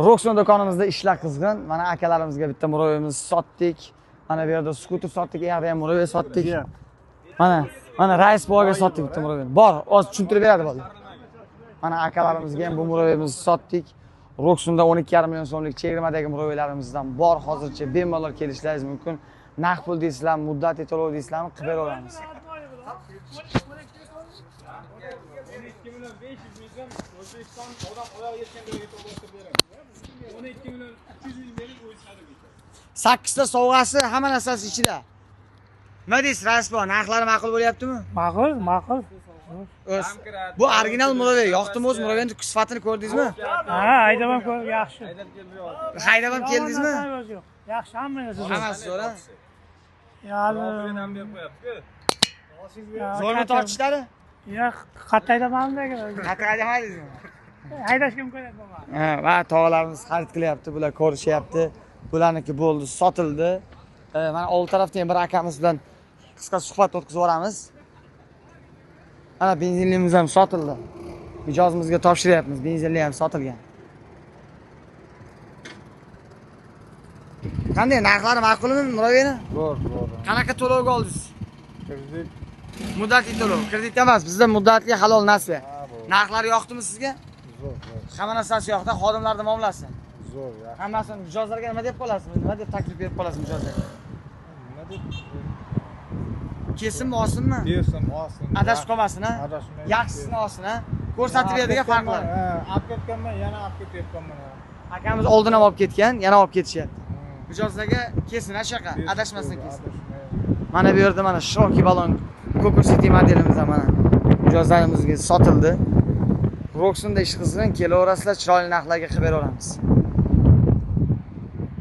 Roxon do'konimizda ishlar qizg'in. Mana akalarimizga bitta muroyimizni sotdik. Mana bu yerda skuter sotdik, u yerda ham muroy sotdik. Mana rais boyga sotdik bitta muroyini. Bor, oz tushuntirib beradi bo'ldi. Mana akalarimizga ham bu muroyimizni sotdik. Roxonda 12,5 million so'mlik chegirmadagi muroylarimizdan bor, hozircha bemalol kelishlaringiz mumkin. Naqd pul deysizlarmi, muddatiy to'lov deysizlarmi, qilib bera olamiz. 12 milyon 500 milyon O'zbekiston odam oyoq yetgan joyga to'g'ri beramiz. 12 milyon 300 ming o'zlari. 8 ta sovg'asi, hamma narsasi ichida. Nima deysiz, Raisbon? Narxlari ma'qul bo'lyaptimi? Ma'qul. Bu original muroy. Yoqdimi o'z muroyning sifatini ko'rdingizmi? Ha, aydaman yaxshi. Haydab ham keldingizmi? Yaxshi hammasi. Hammasi zo'r. Ya'ni Zo'rmi tortishlari? yo'q, qattiq aydamanmi? Qattiq haydaydingizmi? Haydashga imkoniyat bo'lmadi. Ha, va tog'alarimiz xarid qilyapti, bular ko'rishyapti. Bularniki bo'ldi, sotildi. Mana old tarafda ham bir akamiz bilan qisqa suhbat o'tkazib yoramiz. Mana benzinlimiz ham sotildi. Mijozimizga topshiryapmiz, benzinli ham sotilgan. Qanday narxlari ma'qulmi muroyini? Zo'r. Qanaqa to'lovga oldingiz? Kredit. Muddatli to'lov. Kredit emas, bizda muddatli halol narsa. Narxlari yoqdimi sizga? Zo'r. Hamma narsasi yoqdi, xodimlarning muomalasi. Zo'r. Hammasini mijozlarga nima deb qolasizmi? Nima deb taklif berib qolasiz mijozlarga? Nima deb? Kesinmi, olsinmi? Bersin, olsin. Adashib qolmasin, ha? Adashmay. Yaxshisini olsin, ha? Ko'rsatib beradigan farqlar. Ha, olib ketganman, yana olib ketyapman. Akamiz oldin ham olib ketgan, yana olib ketishyapti. Mijozlarga kesin, ha shaqa, adashmasin kesin. Mana bu yerda mana Shoki balon Coco City modelimiz ham mana mijozlarimizga sotildi. Roxonda ish qizg'in, kelaverasizlar, chiroyli narxlarga qilib bera olamiz.